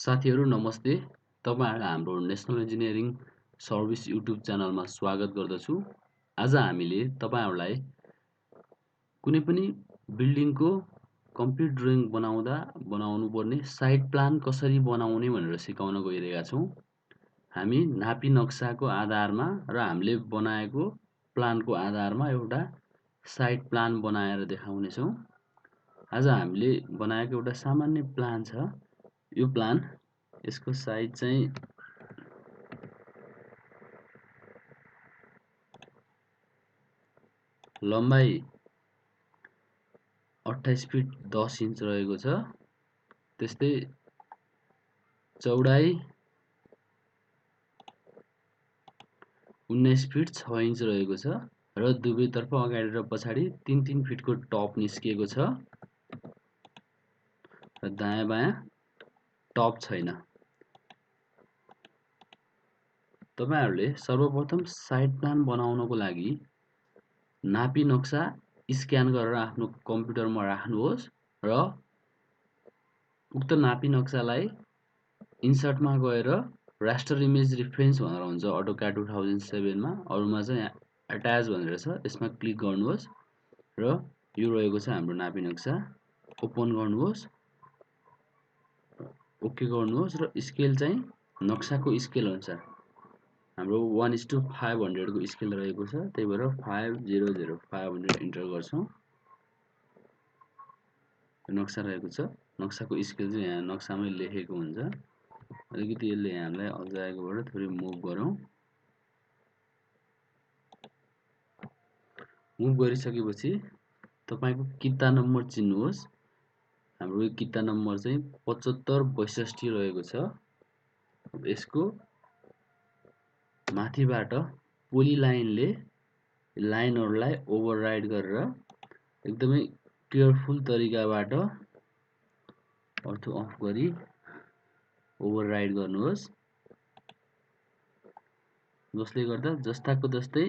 साथीहरू नमस्ते। तपाईहरुलाई हाम्रो नेशनल इन्जिनियरिङ सर्भिस युट्युब च्यानलमा स्वागत गर्दछु। आज हामीले तपाईहरुलाई कुनै पनि बिल्डिङको कम्प्लिट ड्रइङ बनाउनु पर्ने साइट प्लान कसरी बनाउने भनेर सिकाउन गइरहेका छौं। हामी नापी नक्साको आधारमा र हामीले बनाएको प्लानको आधारमा एउटा साइट प्लान बनाएर देखाउने छौं। आज हामीले बनाएको एउटा सामान्य प्लान छ। यो प्लान यसको साइज चाहिँ लम्बाइ 28 फिट 10 इन्च रहेको छ। त्यस्तै चौडाइ 19 फिट 6 इन्च रहेको छ र दुवैतर्फ अगाडि र पछाडि 3-3 फिटको टप निस्किएको छ र दायाँ बायाँ टप छैन। तपाईहरुले सर्वप्रथम साइट प्लान बनाउनको लागि नापी नक्सा स्क्यान गरेर आफ्नो कम्प्युटरमा राख्नुहोस् र उक्त नापी नक्सालाई इन्सर्टमा गएर रास्टर इमेज रिफरेन्स भनेर हुन्छ AutoCAD 2007 मा, अरुमा चाहिँ अट्याच भनेर छ। यसमा क्लिक गर्नुहोस् र यो रहेको छ हाम्रो नापी नक्सा। ओपन गर्नुहोस्, ओके गर्नुहोस् र स्केल चाहिँ नक्साको स्केल अनुसार हाम्रो 1:500 को स्केल रहेको छ। त्यही भएर 500 500 इन्टर गर्छौं। नक्सा रहेको छ। नक्साको स्केल चाहिँ यहाँ नक्सामै लेखेको हुन्छ। अलिकति यसले हामीलाई अल्झाएकोबाट थोरै मुभ गरौँ। मुभ गरिसकेपछि तपाईको किता नम्बर चिन्नुहोस्। हाम्रो यो किता नम्बर चाहिँ 7562 रहेको छ। यसको माथिबाट पोली लाइनले लाइनहरुलाई ओभरराइड गरेर एकदमै केयरफुल तरिकाबाट अर्थो अफ गरी ओभरराइड गर्नुहोस्, जसले गर्दा जस्ताको जस्तै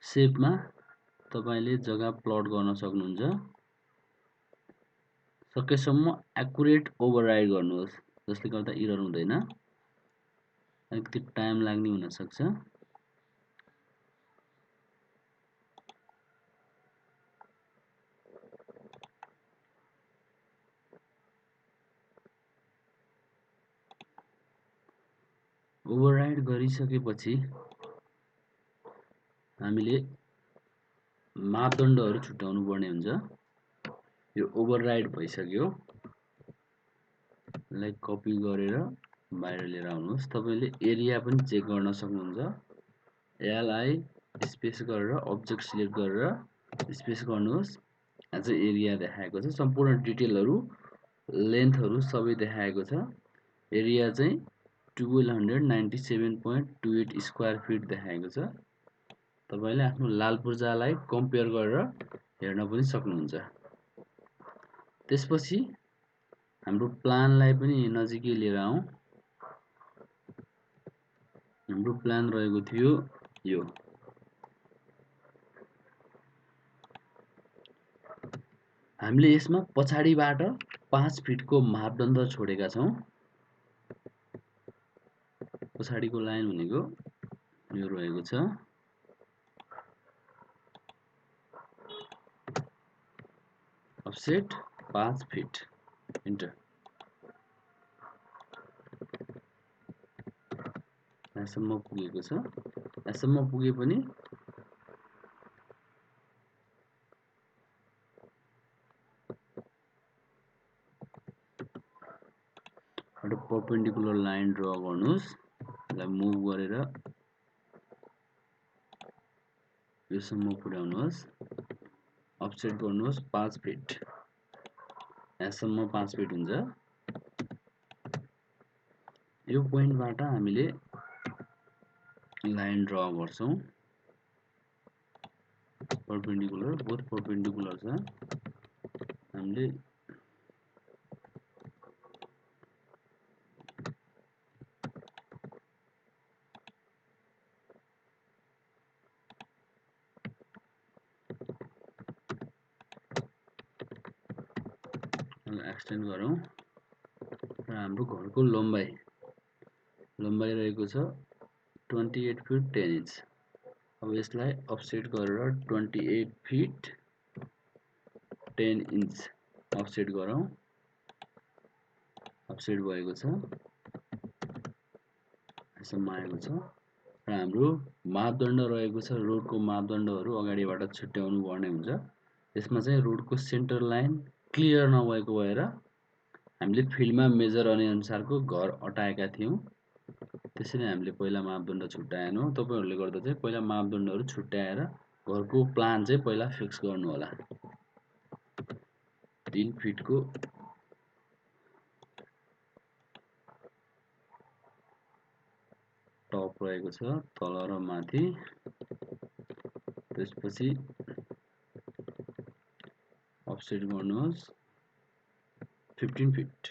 शेपमा तपाईले जग्गा प्लट गर्न सक्नुहुन्छ। सकेसम्म एक्युरेट ओभरराइड गर्नुहोस्, जसले गर्दा एरर हुँदैन। अलिकति टाइम लाग्ने हुन सक्छ। ओभरराइड गरिसकेपछि हामीले मापदण्डहरु छुट्याउनु पर्ने हुन्छ। यो ओभरराइड भइसक्यो। यसलाई कपी गरेर बाहिर लिएर आउनुहोस्। तपाईले एरिया पनि चेक गर्न सक्नुहुन्छ। एलआई स्पेस गरेर अब्जेक्ट सिलेक्ट गरेर स्पेस गर्नुहोस्। यहाँ चाहिँ एरिया देखाएको छ। सम्पूर्ण डिटेलहरु लेन्थहरु सबै देखाएको छ। एरिया चाहिँ 1297.28 स्क्वायर फिट देखाएको छ। तपाईले आफ्नो लाल पूर्जालाई कम्पेयर गरेर हेर्न पनि सक्नुहुन्छ। त्यसपछि हाम्रो प्लानलाई पनि नजिकै लिएर आउँ। हाम्रो प्लान रहेको थियो यो। हामीले यसमा पछाडीबाट 5 फिटको मापदण्ड छोडेका छौं। पछाडीको लाइन भनेको यो रहेको छ। अफसेट 5 फिट इन्टर। यहाँसम्म पुगेको छ। यहाँसम्म पुगे पनि एउटा परपेन्डिकुलर लाइन ड्रा गर्नुहोस्। यसलाई मुभ गरेर योसम्म पुर्याउनुहोस्। अफसेट गर्नुहोस् 5 फिट। यहाँसम्म 5 फिट हुन्छ। यो पोइन्टबाट हामीले लाइन ड्रा गर्छौं। परपेन्डिकुलर, बोथ परपेन्डिकुलर छ। हामीले एक्सटेन्ड गरौँ र हाम्रो घरको लम्बाइ रहेको छ 28 फिट 10 इन्च। अब यसलाई अफसेट गरेर 28 फिट 10 इन्च अफसेट गरौँ। अफसेट भएको छ, यसम्म आएको छ र हाम्रो मापदण्ड रहेको छ। रोडको मापदण्डहरू अगाडिबाट छुट्याउनु पर्ने हुन्छ। यसमा चाहिँ रोडको सेन्टर लाइन क्लियर नभएको भएर हामीले फिल्डमा मेजर गर्ने अनुसारको घर अटाएका थियौँ। त्यसैले हामीले पहिला मापदण्ड छुट्याएनौँ। तपाईहरूले गर्दा चाहिँ पहिला मापदण्डहरू छुट्याएर घरको प्लान चाहिँ पहिला फिक्स गर्नु होला। 3 फिटको टप रहेको छ, तल र माथि। त्यसपछि अफसेट गर्नुहोस् 15 फिट।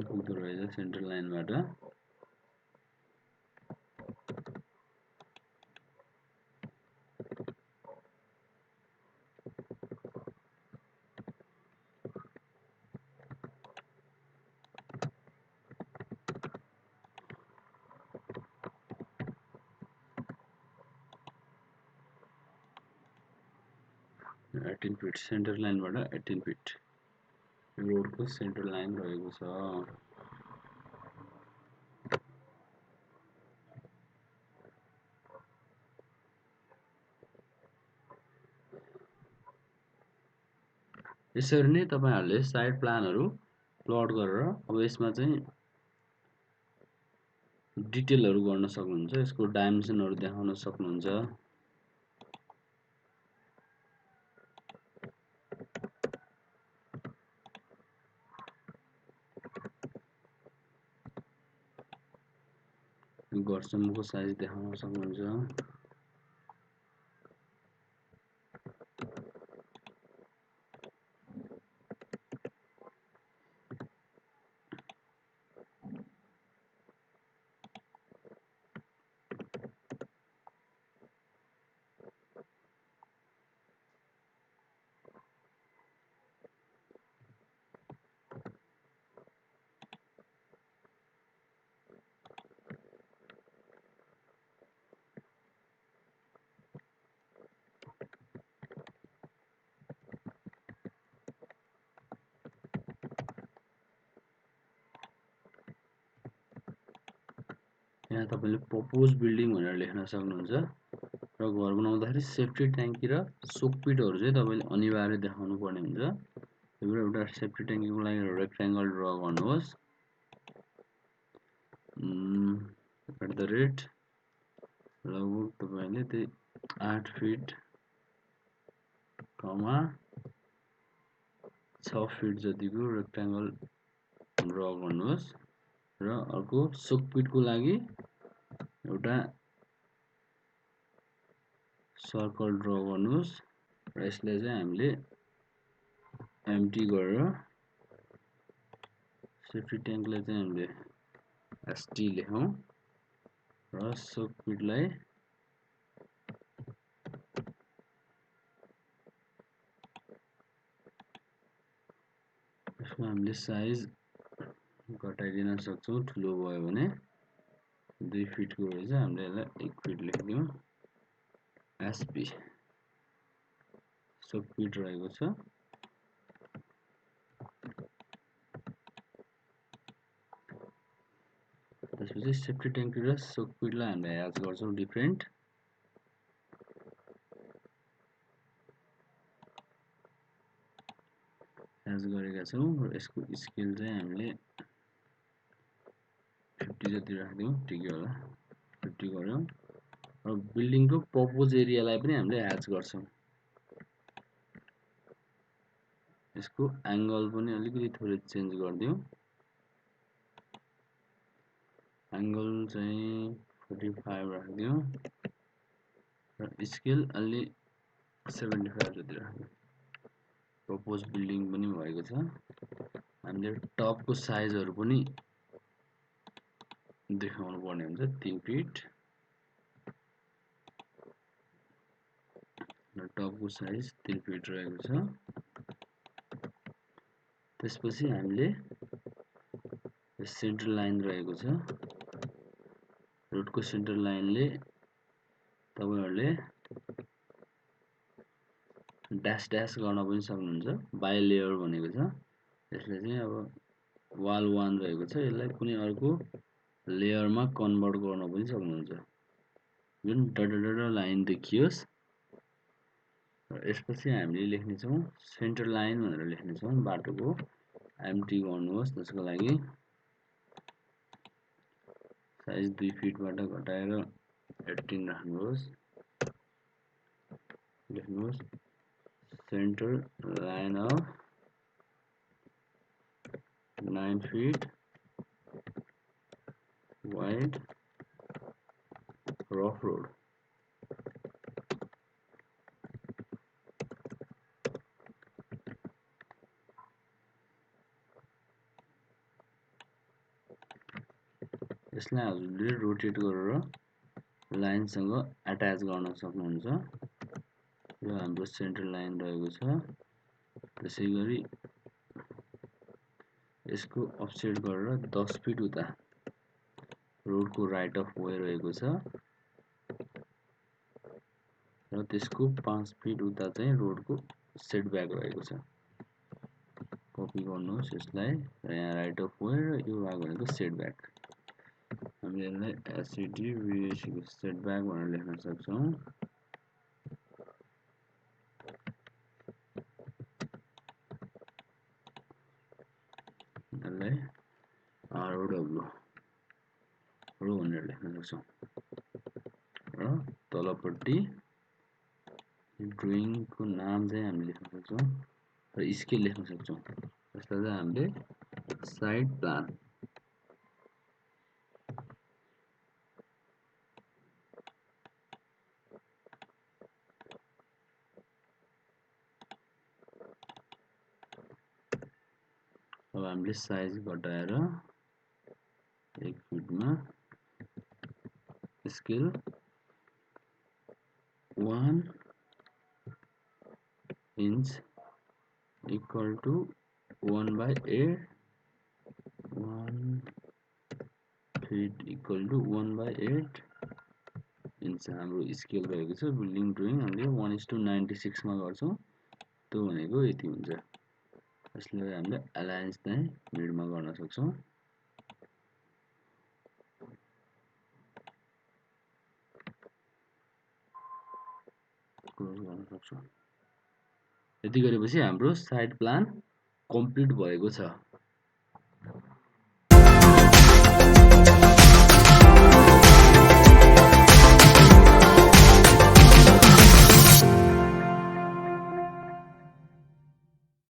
पुग्दो रहेछ centre लाइनबाट। Eighteen fit centre लाइनबाट 18 fit रोडको सेन्टर लाइन रहेको छ। यसरी नै तपाईहरुले साइड प्लानहरु प्लट गरेर अब यसमा चाहिँ डिटेलहरु गर्न सक्नुहुन्छ। यसको डाइमेन्सनहरु देखाउन सक्नुहुन्छ। घरसम्मको साइज देखाउन सक्नुहुन्छ। यहाँ तपाईले प्रपोज बिल्डिङ भनेर लेख्न सक्नुहुन्छ र घर बनाउँदाखेरि सेफ्टी ट्याङ्की र सोकपिटहरु चाहिँ तपाईले अनिवार्य देखाउनु पर्ने हुन्छ। एउटा सेफ्टी ट्याङ्कीको लागि रेक्टेंगल ड्रा गर्नुहोस्। एट द रेट लगभग तपाईले त्यही 8 फिट कमा 6 फिट जतिको रेक्टेंगल ड्रा गर्नुहोस् र अर्को सोकपिटको लागि एउटा सर्कल ड्रा गर्नुहोस् र यसलाई चाहिँ हामीले एम्प्टी गरेर सेफ्टी ट्याङ्कलाई चाहिँ हामीले एसटी लेखौं र सोकपिटलाई यसको हामीले साइज घटाइदिन सक्छौं। ठुलो भयो भने 2 फिटको रहेछ, हामीले यसलाई 1 फिट लेख्दियौं। एसपी सोकपिट रहेको छ। त्यसपछि सेफ्टी ट्याङ्की र सोकपिटलाई हामीले ह्याच गर्छौं डिफरेन्ट। ह्याच गरेका छौं र यसको स्केल चाहिँ हामीले 50 जति राख्दियौं, ठिकै होला। 50 गर्यौं र बिल्डिङको प्रपोज एरियालाई पनि हामीले ह्याच गर्छौं। यसको एंगल पनि अलिकति थोरै चेन्ज गर्दियौं। एंगल चाहिँ 45 राख्दियौं र स्केल अलि 75 जति राख्दियौं। प्रपोज बिल्डिङ पनि भएको छ। हामीले टपको साइजहरु पनि देखाउनु पर्ने हुन्छ। 3 फिट र टपको साइज 3 फिट रहेको छ। त्यसपछि हामीले सेन्टर लाइन रहेको छ। रोडको सेन्टर लाइनले तपाईहरुले ड्यास ड्यास गर्न पनि सक्नुहुन्छ। बाइ लेयर भनेको छ। यसले चाहिँ अब वाल 1 रहेको छ, यसलाई कुनै अर्को लेयरमा कन्भर्ट गर्न पनि सक्नुहुन्छ, जुन डट लाइन देखियोस्। र यसपछि हामीले लेख्ने छौं सेन्टर लाइन भनेर लेख्ने छौं। बाटोको एम्प्टी गर्नुहोस्। त्यसको लागि साइज 2 फिटबाट घटाएर 18 राख्नुहोस्। लेख्नुहोस् centre line of 9 feet wide rough road. यसलाई हजुरले रोटेट गरेर लाइनसँग अट्याच गर्न सक्नुहुन्छ। यो हाम्रो सेन्टर लाइन रहेको छ। त्यसैगरी यसको अफसेट गरेर 10 फिट उता रोडको राइट अफ वे रहेको छ र त्यसको 5 फिट उता चाहिँ रोडको सेटब्याक रहेको छ। कपी गर्नुहोस् यसलाई र यहाँ राइट अफ वे र यो भाग भनेको सेटब्याक। हामीले यसलाई एसईडी वीएसी को सेटब्याक भनेर लेख्न सक्छौं। यसलाई आरओडब्ल्यू रो भनेर लेख्न सक्छौं र तलपट्टि ड्रइङ को नाम चाहिँ हामीले लेख्न सक्छौं र स्केल लेख्न सक्छौं। यसलाई चाहिँ हामीले साइड प्लान अब हामीले साइज घटाएर 1 फिटमा scale 1 inch equal to 1/8 1 feet equal to 1/8 inch हाम्रो स्केल रहेको छ। बिल्डिङ ड्रइङ हामीले 1:96 मा गर्छौं। त्यो भनेको यति हुन्छ। यसलाई हामीले अलायन्स चाहिँ मिडमा गर्न सक्छौं। क्लोज गर्न सक्छौं। यति गरेपछि हाम्रो साइड प्लान कम्प्लिट भएको छ।